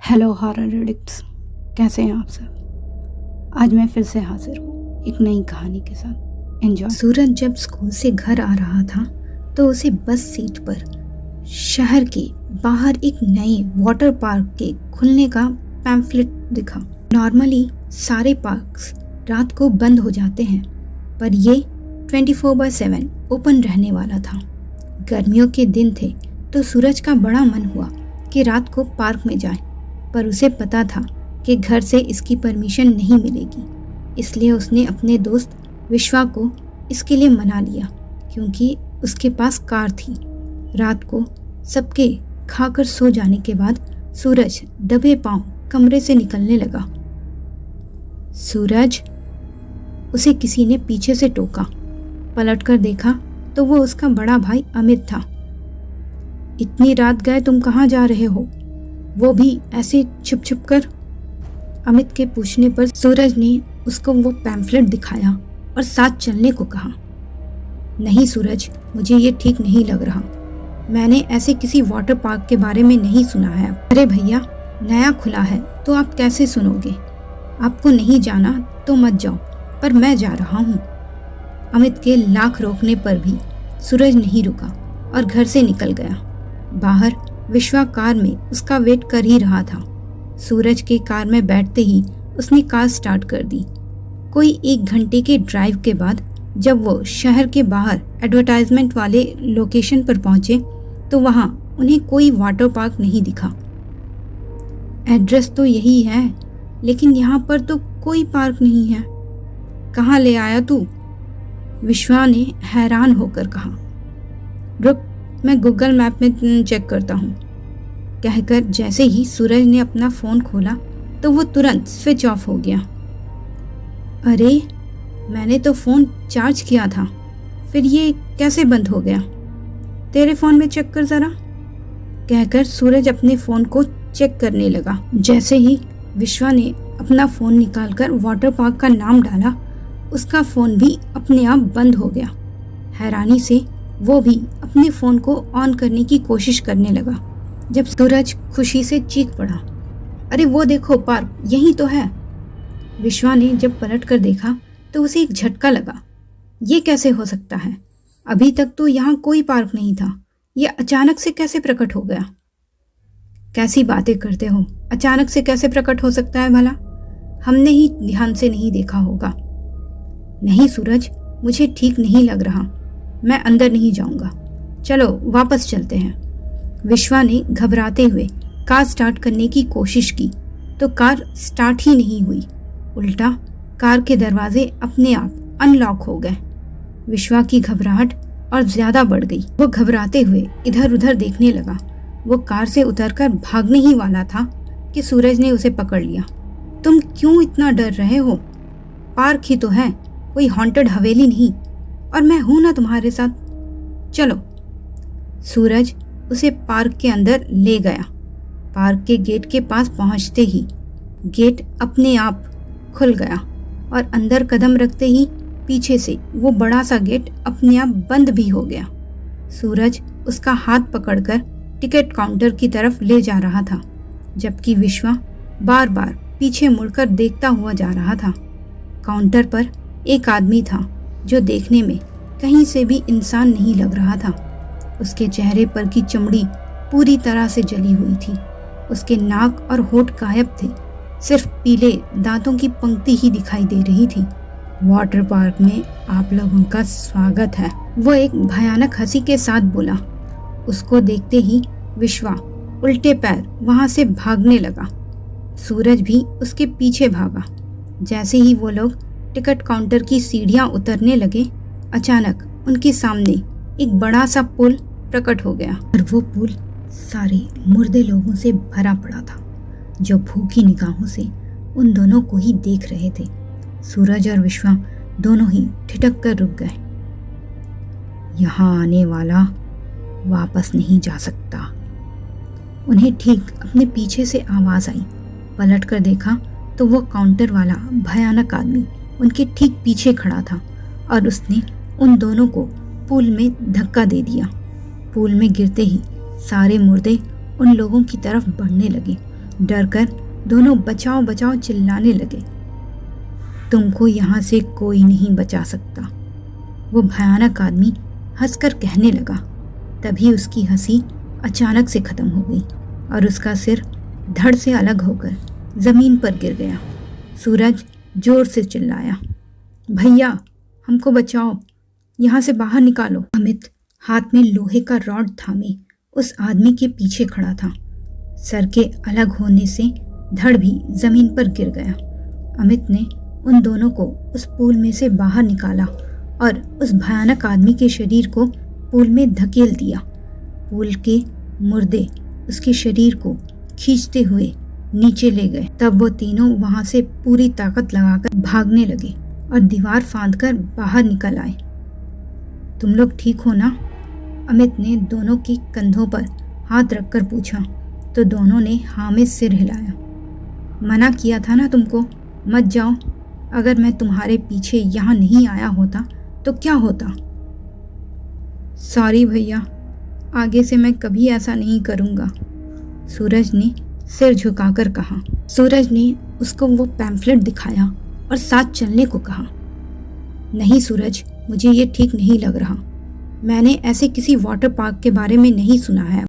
Hello horror addicts, कैसे हैं आप सब। आज मैं फिर से हाजिर हूँ एक नई कहानी के साथ। एंजॉय। सूरज जब स्कूल से घर आ रहा था तो उसे बस सीट पर शहर के बाहर एक नए वाटर पार्क के खुलने का पैम्फलेट दिखा। नॉर्मली सारे पार्क्स रात को बंद हो जाते हैं, पर ये 24/7 ओपन रहने वाला था। गर्मियों के दिन थे तो सूरज का बड़ा मन हुआ कि रात को पार्क में जाए, पर उसे पता था कि घर से इसकी परमिशन नहीं मिलेगी। इसलिए उसने अपने दोस्त विश्वा को इसके लिए मना लिया, क्योंकि उसके पास कार थी। रात को सबके खाकर सो जाने के बाद सूरज दबे पांव कमरे से निकलने लगा। सूरज, उसे किसी ने पीछे से टोका। पलटकर देखा तो वो उसका बड़ा भाई अमित था। इतनी रात गए तुम कहाँ जा रहे हो, वो भी ऐसे छुप छुप कर? अमित के पूछने पर सूरज ने उसको वो पैम्फलेट दिखाया और साथ चलने को कहा। नहीं सूरज, मुझे ये ठीक नहीं लग रहा। मैंने ऐसे किसी वाटर पार्क के बारे में नहीं सुना है। अरे भैया, नया खुला है तो आप कैसे सुनोगे? आपको नहीं जाना तो मत जाओ, पर मैं जा रहा हूँ। अमित के लाख रोकने पर भी सूरज नहीं रुका और घर से निकल गया। बाहर विश्वा कार में उसका वेट कर ही रहा था। सूरज के कार में बैठते ही उसने कार स्टार्ट कर दी। कोई 1 घंटे के ड्राइव के बाद जब वो शहर के बाहर एडवर्टाइजमेंट वाले लोकेशन पर पहुंचे तो वहां उन्हें कोई वाटर पार्क नहीं दिखा। एड्रेस तो यही है, लेकिन यहाँ पर तो कोई पार्क नहीं है। कहाँ ले आया तू? विश्वा ने हैरान होकर कहा। रुक, मैं गूगल मैप में चेक करता हूँ, कहकर जैसे ही सूरज ने अपना फ़ोन खोला तो वो तुरंत स्विच ऑफ हो गया। अरे, मैंने तो फ़ोन चार्ज किया था, फिर ये कैसे बंद हो गया? तेरे फ़ोन में चेक कर ज़रा, कहकर सूरज अपने फ़ोन को चेक करने लगा। जैसे ही विश्वा ने अपना फ़ोन निकालकर वाटर पार्क का नाम डाला, उसका फ़ोन भी अपने आप बंद हो गया। हैरानी से वो भी अपने फ़ोन को ऑन करने की कोशिश करने लगा, जब सूरज खुशी से चीख पड़ा। अरे वो देखो, पार्क यही तो है। विश्वा ने जब पलट कर देखा तो उसे एक झटका लगा। ये कैसे हो सकता है? अभी तक तो यहाँ कोई पार्क नहीं था, ये अचानक से कैसे प्रकट हो गया? कैसी बातें करते हो, अचानक से कैसे प्रकट हो सकता है भला? हमने ही ध्यान से नहीं देखा होगा। नहीं सूरज, मुझे ठीक नहीं लग रहा, मैं अंदर नहीं जाऊंगा। चलो वापस चलते हैं। विश्वा ने घबराते हुए कार स्टार्ट करने की कोशिश की तो कार स्टार्ट ही नहीं हुई। उल्टा कार के दरवाजे अपने आप अनलॉक हो गए। विश्वा की घबराहट और ज्यादा बढ़ गई। वो घबराते हुए इधर उधर देखने लगा। वो कार से उतरकर भागने ही वाला था कि सूरज ने उसे पकड़ लिया। तुम क्यों इतना डर रहे हो? पार्क ही तो है, कोई हॉन्टेड हवेली नहीं, और मैं हूं ना तुम्हारे साथ। चलो। सूरज उसे पार्क के अंदर ले गया। पार्क के गेट के पास पहुंचते ही गेट अपने आप खुल गया और अंदर कदम रखते ही पीछे से वो बड़ा सा गेट अपने आप बंद भी हो गया। सूरज उसका हाथ पकड़कर टिकट काउंटर की तरफ ले जा रहा था, जबकि विश्वा बार बार पीछे मुड़कर देखता हुआ जा रहा था। काउंटर पर एक आदमी था जो देखने में कहीं से भी इंसान नहीं लग रहा था। उसके चेहरे पर की चमड़ी पूरी तरह से जली हुई थी। उसके नाक और होंठ गायब थे, सिर्फ पीले दांतों की पंक्ति ही दिखाई दे रही थी। वाटर पार्क में आप लोगों का स्वागत है, वो एक भयानक हंसी के साथ बोला। उसको देखते ही विश्वा उल्टे पैर वहां से भागने लगा। सूरज भी उसके पीछे भागा। जैसे ही वो लोग टिकट काउंटर की सीढ़ियां उतरने लगे, अचानक उनके सामने एक बड़ा सा पुल प्रकट हो गया और वो पुल सारे मुर्दे लोगों से भरा पड़ा था, जो भूखी निगाहों से उन दोनों को ही देख रहे थे। सूरज और विश्वा दोनों ही ठिठक कर रुक गए। यहाँ आने वाला वापस नहीं जा सकता, उन्हें ठीक अपने पीछे से आवाज आई। पलट कर देखा तो वो काउंटर वाला भयानक आदमी उनके ठीक पीछे खड़ा था और उसने उन दोनों को पूल में धक्का दे दिया। पूल में गिरते ही सारे मुर्दे उन लोगों की तरफ बढ़ने लगे डर कर दोनों बचाओ बचाओ चिल्लाने लगे। तुमको यहाँ से कोई नहीं बचा सकता, वो भयानक आदमी हंसकर कहने लगा। तभी उसकी हंसी अचानक से खत्म हो गई और उसका सिर धड़ से अलग होकर जमीन पर गिर गया। सूरज जोर से चिल्लाया, भैया हमको बचाओ, यहाँ से बाहर निकालो। अमित हाथ में लोहे का रॉड थामे उस आदमी के पीछे खड़ा था। सर के अलग होने से धड़ भी जमीन पर गिर गया। अमित ने उन दोनों को उस पूल में से बाहर निकाला और उस भयानक आदमी के शरीर को पूल में धकेल दिया। पूल के मुर्दे उसके शरीर को खींचते हुए नीचे ले गए। तब वो तीनों वहां से पूरी ताकत लगाकर भागने लगे और दीवार फांदकर बाहर निकल आए। तुम लोग ठीक हो ना? अमित ने दोनों के कंधों पर हाथ रखकर पूछा तो दोनों ने हाँ में सिर हिलाया। मना किया था ना तुमको, मत जाओ। अगर मैं तुम्हारे पीछे यहाँ नहीं आया होता तो क्या होता? सॉरी भैया, आगे से मैं कभी ऐसा नहीं करूँगा, सूरज ने सिर झुकाकर कहा। सूरज ने उसको वो पैम्फलेट दिखाया और साथ चलने को कहा। नहीं सूरज, मुझे ये ठीक नहीं लग रहा। मैंने ऐसे किसी वाटर पार्क के बारे में नहीं सुना है।